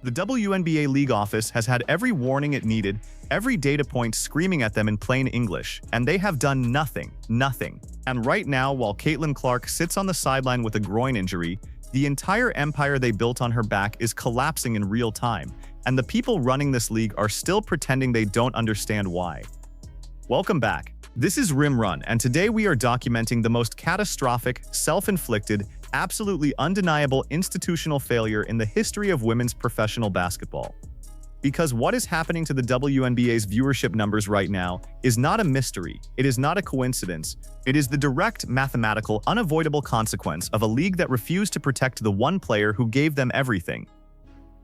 The WNBA league office has had every warning it needed, every data point screaming at them in plain English, and they have done nothing. And right now, while Caitlin Clark sits on the sideline with a groin injury, the entire empire they built on her back is collapsing in real time, and the people running this league are still pretending they don't understand why. Welcome back. This is Rim, and today we are documenting the most catastrophic, self-inflicted, absolutely undeniable institutional failure in the history of women's professional basketball. Because what is happening to the WNBA's viewership numbers right now is not a mystery, it is not a coincidence, it is the direct, mathematical, unavoidable consequence of a league that refused to protect the one player who gave them everything.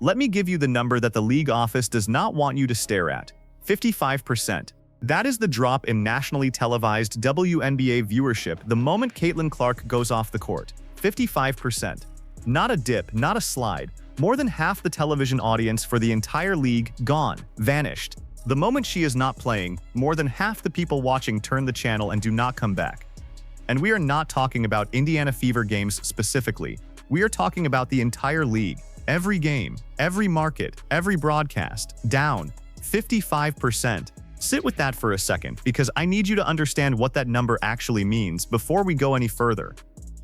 Let me give you the number that the league office does not want you to stare at: 55%. That is the drop in nationally televised WNBA viewership the moment Caitlin Clark goes off the court. 55%. Not a dip, not a slide. More than half the television audience for the entire league gone, vanished. The moment she is not playing, more than half the people watching turn the channel and do not come back. And we are not talking about Indiana Fever games specifically. We are talking about the entire league. Every game, every market, every broadcast, down. 55%. Sit with that for a second, because I need you to understand what that number actually means before we go any further.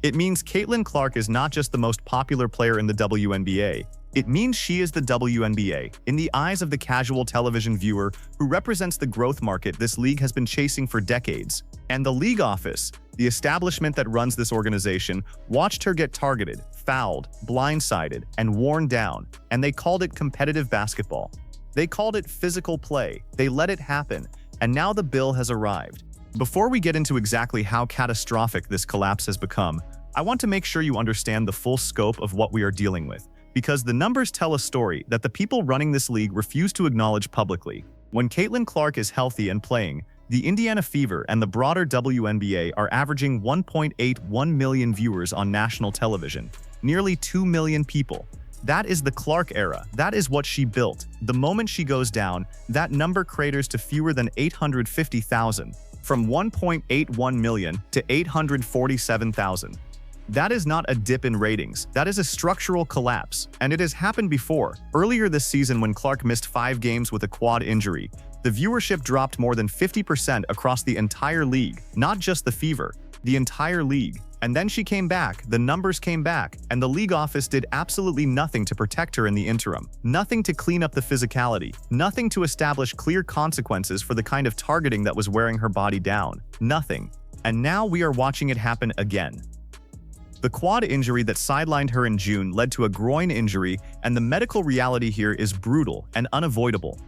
It means Caitlin Clark is not just the most popular player in the WNBA. It means she is the WNBA, in the eyes of the casual television viewer who represents the growth market this league has been chasing for decades. And the league office, the establishment that runs this organization, watched her get targeted, fouled, blindsided, and worn down, and they called it competitive basketball. They called it physical play, they let it happen, and now the bill has arrived. Before we get into exactly how catastrophic this collapse has become, I want to make sure you understand the full scope of what we are dealing with, because the numbers tell a story that the people running this league refuse to acknowledge publicly. When Caitlin Clark is healthy and playing, the Indiana Fever and the broader WNBA are averaging 1.81 million viewers on national television, nearly 2 million people. That is the Clark era. That is what she built. The moment she goes down, that number craters to fewer than 850,000, from 1.81 million to 847,000. That is not a dip in ratings. That is a structural collapse, and it has happened before. Earlier this season, when Clark missed 5 games with a quad injury, the viewership dropped more than 50% across the entire league, not just the Fever, the entire league. And then she came back, the numbers came back, and the league office did absolutely nothing to protect her in the interim. Nothing to clean up the physicality. Nothing to establish clear consequences for the kind of targeting that was wearing her body down. Nothing. And now we are watching it happen again. The quad injury that sidelined her in June led to a groin injury, and the medical reality here is brutal and unavoidable.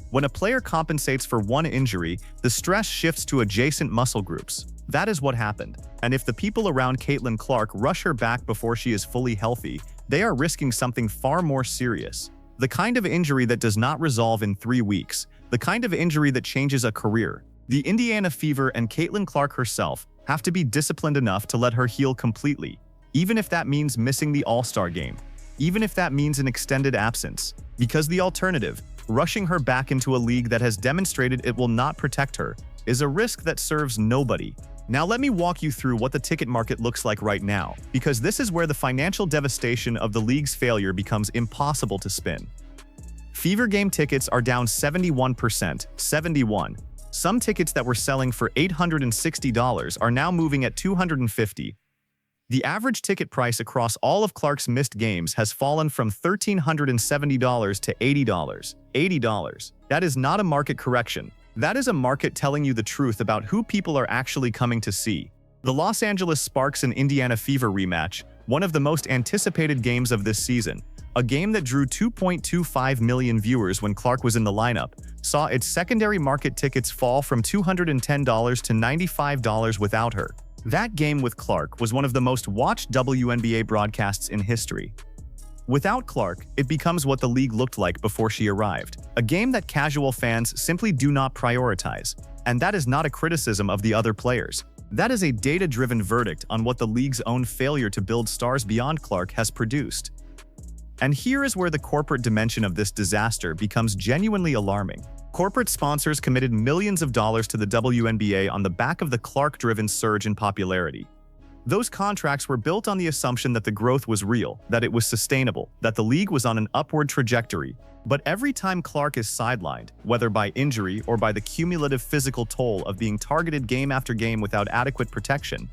When a player compensates for one injury, the stress shifts to adjacent muscle groups. That is what happened. And if the people around Caitlin Clark rush her back before she is fully healthy, they are risking something far more serious. The kind of injury that does not resolve in 3 weeks. The kind of injury that changes a career. The Indiana Fever and Caitlin Clark herself have to be disciplined enough to let her heal completely, even if that means missing the All-Star game, even if that means an extended absence. Because the alternative, rushing her back into a league that has demonstrated it will not protect her, is a risk that serves nobody. Now let me walk you through what the ticket market looks like right now, because this is where the financial devastation of the league's failure becomes impossible to spin. Fever game tickets are down 71%, 71. Some tickets that were selling for $860 are now moving at $250. The average ticket price across all of Clark's missed games has fallen from $1,370 to $80. $80. That is not a market correction. That is a market telling you the truth about who people are actually coming to see. The Los Angeles Sparks and Indiana Fever rematch, one of the most anticipated games of this season, a game that drew 2.25 million viewers when Clark was in the lineup, saw its secondary market tickets fall from $210 to $95 without her. That game with Clark was one of the most watched WNBA broadcasts in history. Without Clark, it becomes what the league looked like before she arrived. A game that casual fans simply do not prioritize. And that is not a criticism of the other players. That is a data-driven verdict on what the league's own failure to build stars beyond Clark has produced. And here is where the corporate dimension of this disaster becomes genuinely alarming. Corporate sponsors committed millions of dollars to the WNBA on the back of the Clark-driven surge in popularity. Those contracts were built on the assumption that the growth was real, that it was sustainable, that the league was on an upward trajectory. But every time Clark is sidelined, whether by injury or by the cumulative physical toll of being targeted game after game without adequate protection,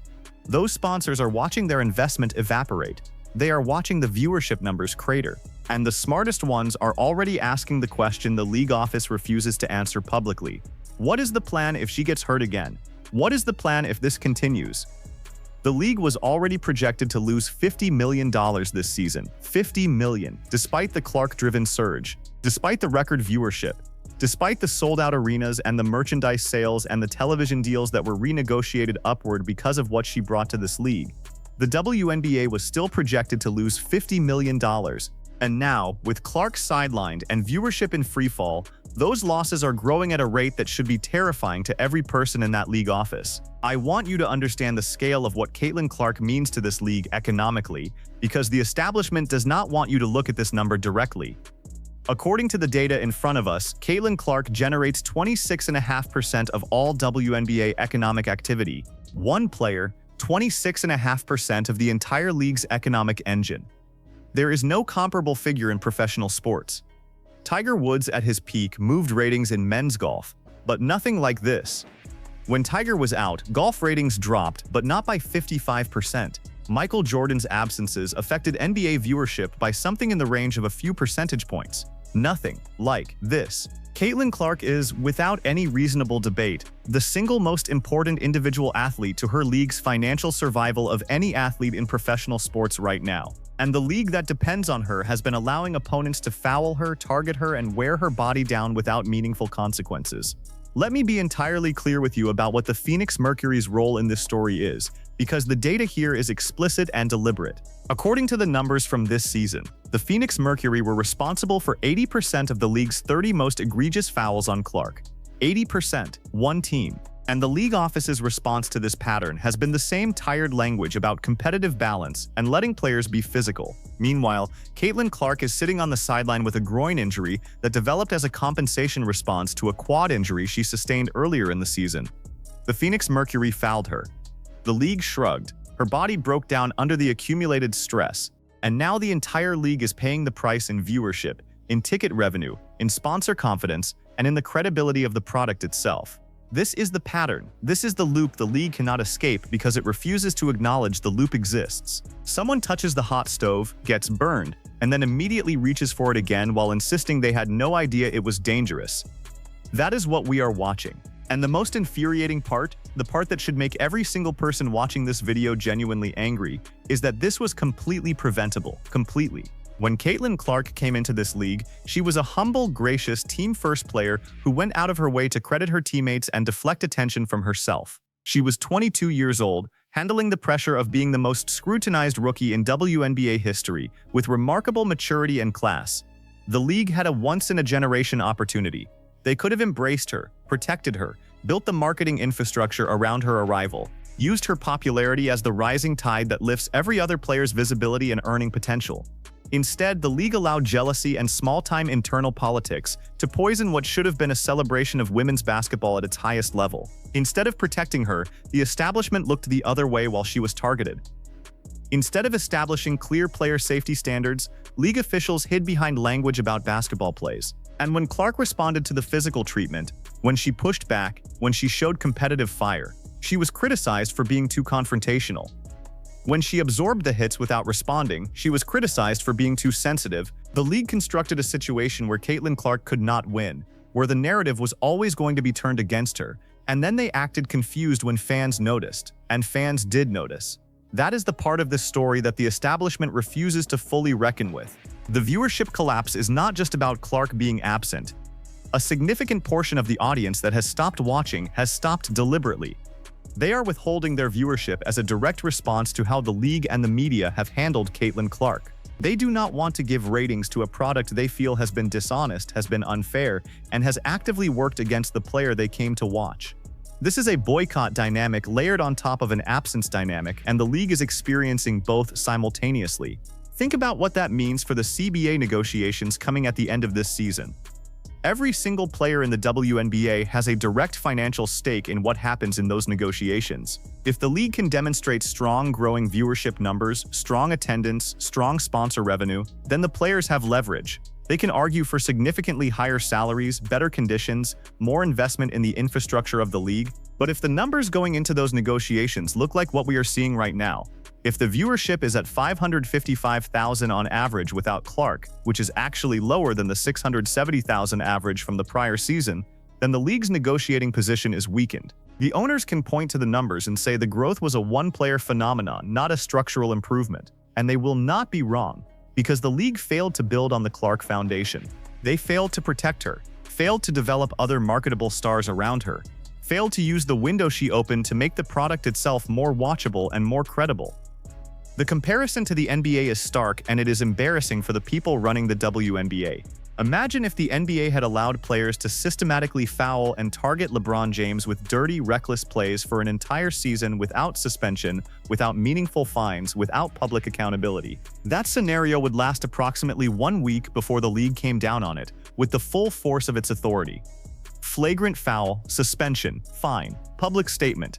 those sponsors are watching their investment evaporate. They are watching the viewership numbers crater. And the smartest ones are already asking the question the league office refuses to answer publicly. What is the plan if she gets hurt again? What is the plan if this continues? The league was already projected to lose $50 million this season. $50 million, despite the Clark-driven surge, despite the record viewership, despite the sold-out arenas and the merchandise sales and the television deals that were renegotiated upward because of what she brought to this league. The WNBA was still projected to lose $50 million. And now, with Clark sidelined and viewership in freefall, those losses are growing at a rate that should be terrifying to every person in that league office. I want you to understand the scale of what Caitlin Clark means to this league economically, because the establishment does not want you to look at this number directly. According to the data in front of us, Caitlin Clark generates 26.5% of all WNBA economic activity. One player, 26.5% of the entire league's economic engine. There is no comparable figure in professional sports. Tiger Woods at his peak moved ratings in men's golf, but nothing like this. When Tiger was out, golf ratings dropped, but not by 55%. Michael Jordan's absences affected NBA viewership by something in the range of a few percentage points. Nothing like this. Caitlin Clark is, without any reasonable debate, the single most important individual athlete to her league's financial survival of any athlete in professional sports right now. And the league that depends on her has been allowing opponents to foul her, target her, and wear her body down without meaningful consequences. Let me be entirely clear with you about what the Phoenix Mercury's role in this story is, because the data here is explicit and deliberate. According to the numbers from this season, the Phoenix Mercury were responsible for 80% of the league's 30 most egregious fouls on Clark. 80%, one team. And the league office's response to this pattern has been the same tired language about competitive balance and letting players be physical. Meanwhile, Caitlin Clark is sitting on the sideline with a groin injury that developed as a compensation response to a quad injury she sustained earlier in the season. The Phoenix Mercury fouled her. The league shrugged. Her body broke down under the accumulated stress. And now the entire league is paying the price in viewership, in ticket revenue, in sponsor confidence, and in the credibility of the product itself. This is the pattern. This is the loop the league cannot escape because it refuses to acknowledge the loop exists. Someone touches the hot stove, gets burned, and then immediately reaches for it again while insisting they had no idea it was dangerous. That is what we are watching. And the most infuriating part, the part that should make every single person watching this video genuinely angry, is that this was completely preventable. Completely. When Caitlin Clark came into this league, she was a humble, gracious, team-first player who went out of her way to credit her teammates and deflect attention from herself. She was 22 years old, handling the pressure of being the most scrutinized rookie in WNBA history, with remarkable maturity and class. The league had a once-in-a-generation opportunity. They could have embraced her, protected her, built the marketing infrastructure around her arrival, used her popularity as the rising tide that lifts every other player's visibility and earning potential. Instead, the league allowed jealousy and small-time internal politics to poison what should have been a celebration of women's basketball at its highest level. Instead of protecting her, the establishment looked the other way while she was targeted. Instead of establishing clear player safety standards, league officials hid behind language about basketball plays. And when Clark responded to the physical treatment, when she pushed back, when she showed competitive fire, she was criticized for being too confrontational. When she absorbed the hits without responding, she was criticized for being too sensitive. The league constructed a situation where Caitlin Clark could not win, where the narrative was always going to be turned against her, and then they acted confused when fans noticed, and fans did notice. That is the part of this story that the establishment refuses to fully reckon with. The viewership collapse is not just about Clark being absent. A significant portion of the audience that has stopped watching has stopped deliberately. They are withholding their viewership as a direct response to how the league and the media have handled Caitlin Clark. They do not want to give ratings to a product they feel has been dishonest, has been unfair, and has actively worked against the player they came to watch. This is a boycott dynamic layered on top of an absence dynamic, and the league is experiencing both simultaneously. Think about what that means for the CBA negotiations coming at the end of this season. Every single player in the WNBA has a direct financial stake in what happens in those negotiations. If the league can demonstrate strong, growing viewership numbers, strong attendance, strong sponsor revenue, then the players have leverage. They can argue for significantly higher salaries, better conditions, more investment in the infrastructure of the league. But if the numbers going into those negotiations look like what we are seeing right now, if the viewership is at 555,000 on average without Clark, which is actually lower than the 670,000 average from the prior season, then the league's negotiating position is weakened. The owners can point to the numbers and say the growth was a one-player phenomenon, not a structural improvement. And they will not be wrong, because the league failed to build on the Clark foundation. They failed to protect her, failed to develop other marketable stars around her, failed to use the window she opened to make the product itself more watchable and more credible. The comparison to the NBA is stark, and it is embarrassing for the people running the WNBA. Imagine if the NBA had allowed players to systematically foul and target LeBron James with dirty, reckless plays for an entire season without suspension, without meaningful fines, without public accountability. That scenario would last approximately 1 week before the league came down on it, with the full force of its authority. Flagrant foul, suspension, fine, public statement.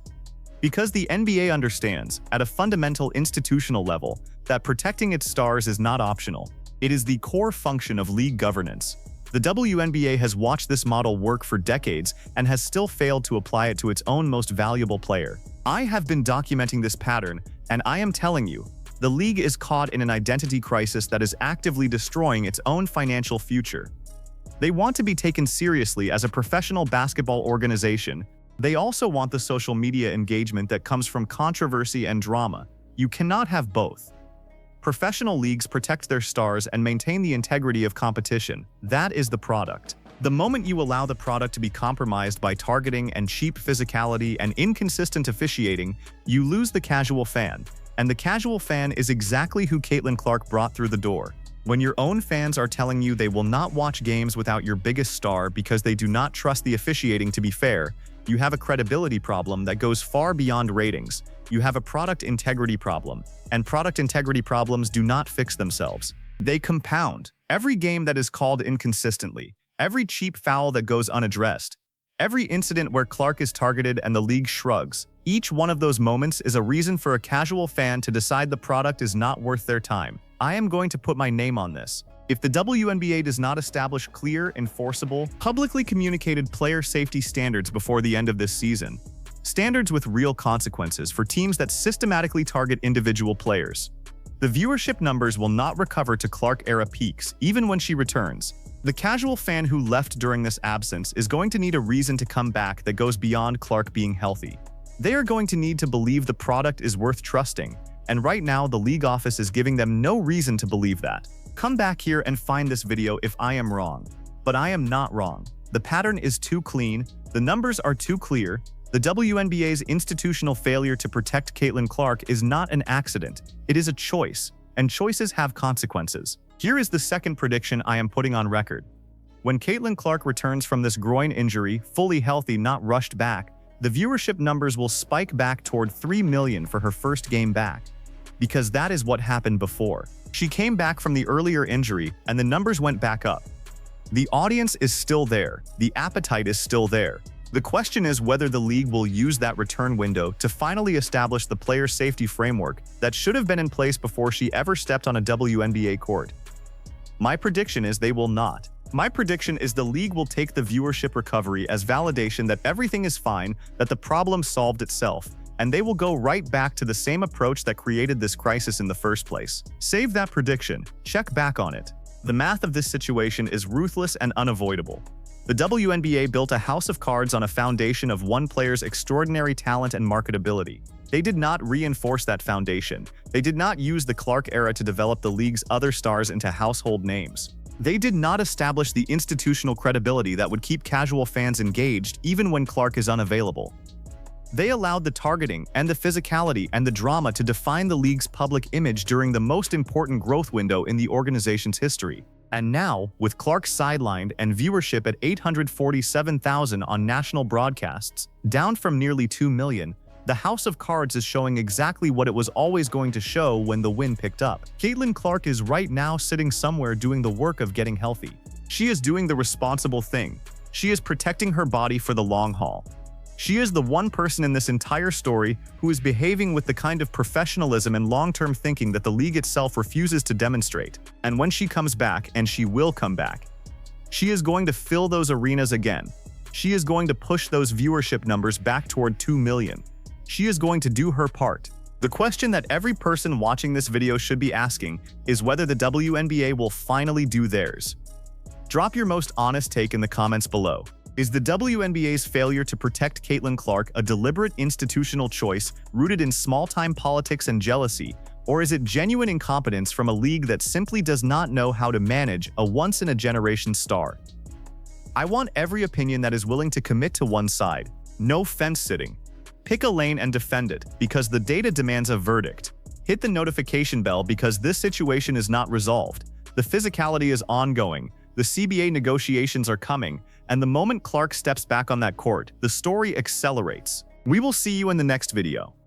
Because the NBA understands, at a fundamental institutional level, that protecting its stars is not optional. It is the core function of league governance. The WNBA has watched this model work for decades and has still failed to apply it to its own most valuable player. I have been documenting this pattern, and I am telling you, the league is caught in an identity crisis that is actively destroying its own financial future. They want to be taken seriously as a professional basketball organization. They also want the social media engagement that comes from controversy and drama. You cannot have both. Professional leagues protect their stars and maintain the integrity of competition. That is the product. The moment you allow the product to be compromised by targeting and cheap physicality and inconsistent officiating, you lose the casual fan. And the casual fan is exactly who Caitlin Clark brought through the door. When your own fans are telling you they will not watch games without your biggest star because they do not trust the officiating to be fair, you have a credibility problem that goes far beyond ratings. You have a product integrity problem, and product integrity problems do not fix themselves. They compound. Every game that is called inconsistently, every cheap foul that goes unaddressed, every incident where Clark is targeted and the league shrugs, each one of those moments is a reason for a casual fan to decide the product is not worth their time. I am going to put my name on this. If the WNBA does not establish clear, enforceable, publicly communicated player safety standards before the end of this season, standards with real consequences for teams that systematically target individual players, the viewership numbers will not recover to Clark-era peaks, even when she returns. The casual fan who left during this absence is going to need a reason to come back that goes beyond Clark being healthy. They are going to need to believe the product is worth trusting, and right now the league office is giving them no reason to believe that. Come back here and find this video if I am wrong. But I am not wrong. The pattern is too clean, the numbers are too clear. The WNBA's institutional failure to protect Caitlin Clark is not an accident. It is a choice, and choices have consequences. Here is the second prediction I am putting on record. When Caitlin Clark returns from this groin injury, fully healthy, not rushed back, the viewership numbers will spike back toward 3 million for her first game back. Because that is what happened before. She came back from the earlier injury, and the numbers went back up. The audience is still there. The appetite is still there. The question is whether the league will use that return window to finally establish the player safety framework that should have been in place before she ever stepped on a WNBA court. My prediction is they will not. My prediction is the league will take the viewership recovery as validation that everything is fine, that the problem solved itself, and they will go right back to the same approach that created this crisis in the first place. Save that prediction. Check back on it. The math of this situation is ruthless and unavoidable. The WNBA built a house of cards on a foundation of one player's extraordinary talent and marketability. They did not reinforce that foundation. They did not use the Clark era to develop the league's other stars into household names. They did not establish the institutional credibility that would keep casual fans engaged even when Clark is unavailable. They allowed the targeting and the physicality and the drama to define the league's public image during the most important growth window in the organization's history. And now, with Clark sidelined and viewership at 847,000 on national broadcasts, down from nearly 2 million, the House of Cards is showing exactly what it was always going to show when the win picked up. Caitlin Clark is right now sitting somewhere doing the work of getting healthy. She is doing the responsible thing. She is protecting her body for the long haul. She is the one person in this entire story who is behaving with the kind of professionalism and long-term thinking that the league itself refuses to demonstrate. And when she comes back, and she will come back, she is going to fill those arenas again. She is going to push those viewership numbers back toward 2 million. She is going to do her part. The question that every person watching this video should be asking is whether the WNBA will finally do theirs. Drop your most honest take in the comments below. Is the WNBA's failure to protect Caitlin Clark a deliberate institutional choice rooted in small-time politics and jealousy, or is it genuine incompetence from a league that simply does not know how to manage a once-in-a-generation star? I want every opinion that is willing to commit to one side. No fence-sitting. Pick a lane and defend it, because the data demands a verdict. Hit the notification bell because this situation is not resolved. The physicality is ongoing. The CBA negotiations are coming, and the moment Clark steps back on that court, the story accelerates. We will see you in the next video.